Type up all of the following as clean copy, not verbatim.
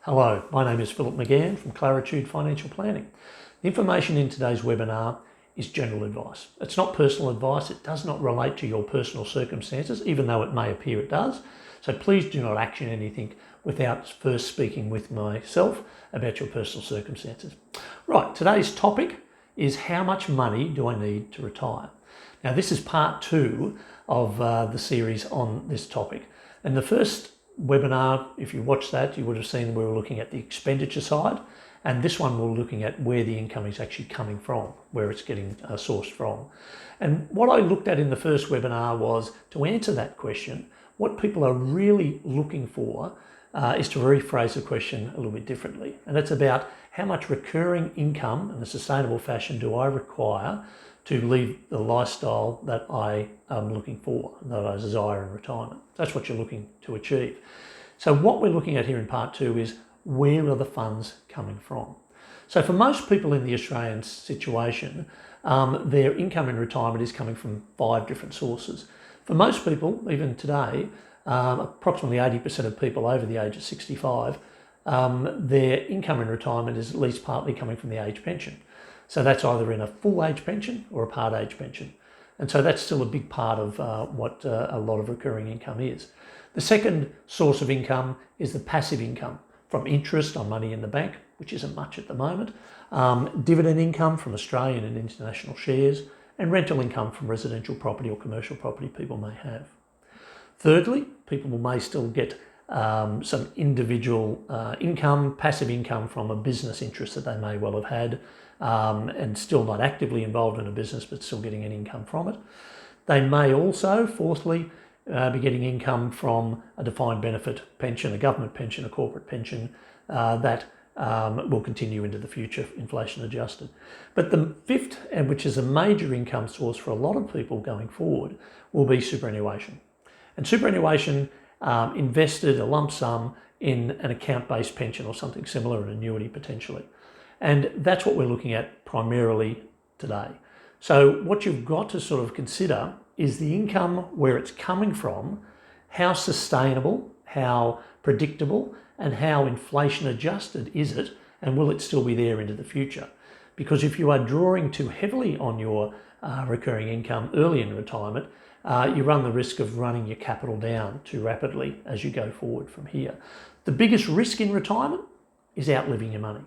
Hello, my name is Philip McGann from Claritude Financial Planning. The information in today's webinar is general advice. It's not personal advice. It does not relate to your personal circumstances, even though it may appear it does. So please do not action anything without first speaking with myself about your personal circumstances. Right, today's topic is how much money do I need to retire? Now this is part 2 of the series on this topic. And the first webinar, if you watched that, you would have seen we were looking at the expenditure side, and this one we're looking at where the income is actually coming from, where it's getting sourced from. And what I looked at in the first webinar was to answer that question, what people are really looking for is to rephrase the question a little bit differently. And it's about how much recurring income in a sustainable fashion do I require to live the lifestyle that I am looking for, that I desire in retirement. That's what you're looking to achieve. So what we're looking at here in part 2 is where are the funds coming from? So for most people in the Australian situation, their income in retirement is coming from 5 different sources. For most people, even today, approximately 80% of people over the age of 65, their income in retirement is at least partly coming from the age pension. So that's either in a full age pension or a part age pension. And so that's still a big part of what a lot of recurring income is. The second source of income is the passive income from interest on money in the bank, which isn't much at the moment, dividend income from Australian and international shares, and rental income from residential property or commercial property people may have. Thirdly, people may still get some individual income, passive income from a business interest that they may well have had, and still not actively involved in a business but still getting an income from it. They may also, fourthly, be getting income from a defined benefit pension, a government pension, a corporate pension that will continue into the future, inflation adjusted. But the fifth, and which is a major income source for a lot of people going forward, will be superannuation. And superannuation invested a lump sum in an account-based pension or something similar, an annuity potentially. And that's what we're looking at primarily today. So what you've got to sort of consider is the income, where it's coming from, how sustainable, how predictable, and how inflation adjusted is it, and will it still be there into the future? Because if you are drawing too heavily on your recurring income early in retirement, you run the risk of running your capital down too rapidly as you go forward from here. The biggest risk in retirement is outliving your money,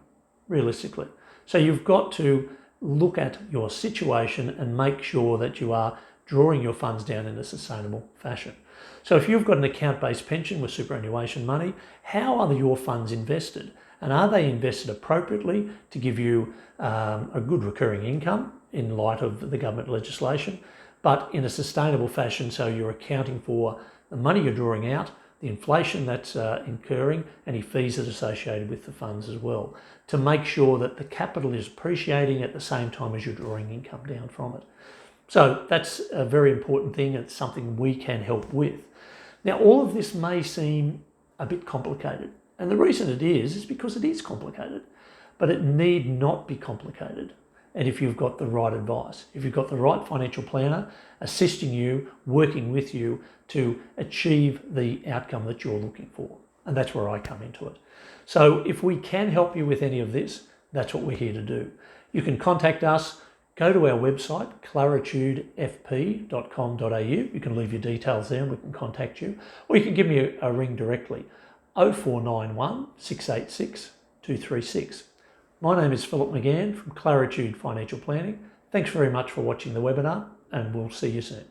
realistically. So you've got to look at your situation and make sure that you are drawing your funds down in a sustainable fashion. So if you've got an account-based pension with superannuation money, how are your funds invested? And are they invested appropriately to give you a good recurring income in light of the government legislation, but in a sustainable fashion, so you're accounting for the money you're drawing out, the inflation that's incurring, any fees that are associated with the funds as well, to make sure that the capital is appreciating at the same time as you're drawing income down from it. So that's a very important thing. It's something we can help with. Now, all of this may seem a bit complicated, and the reason it is because it is complicated, but it need not be complicated. And if you've got the right advice, if you've got the right financial planner assisting you, working with you to achieve the outcome that you're looking for. And that's where I come into it. So if we can help you with any of this, that's what we're here to do. You can contact us, go to our website, claritudefp.com.au. You can leave your details there and we can contact you. Or you can give me a ring directly, 0491 686 236. My name is Philip McGann from Claritude Financial Planning. Thanks very much for watching the webinar, and we'll see you soon.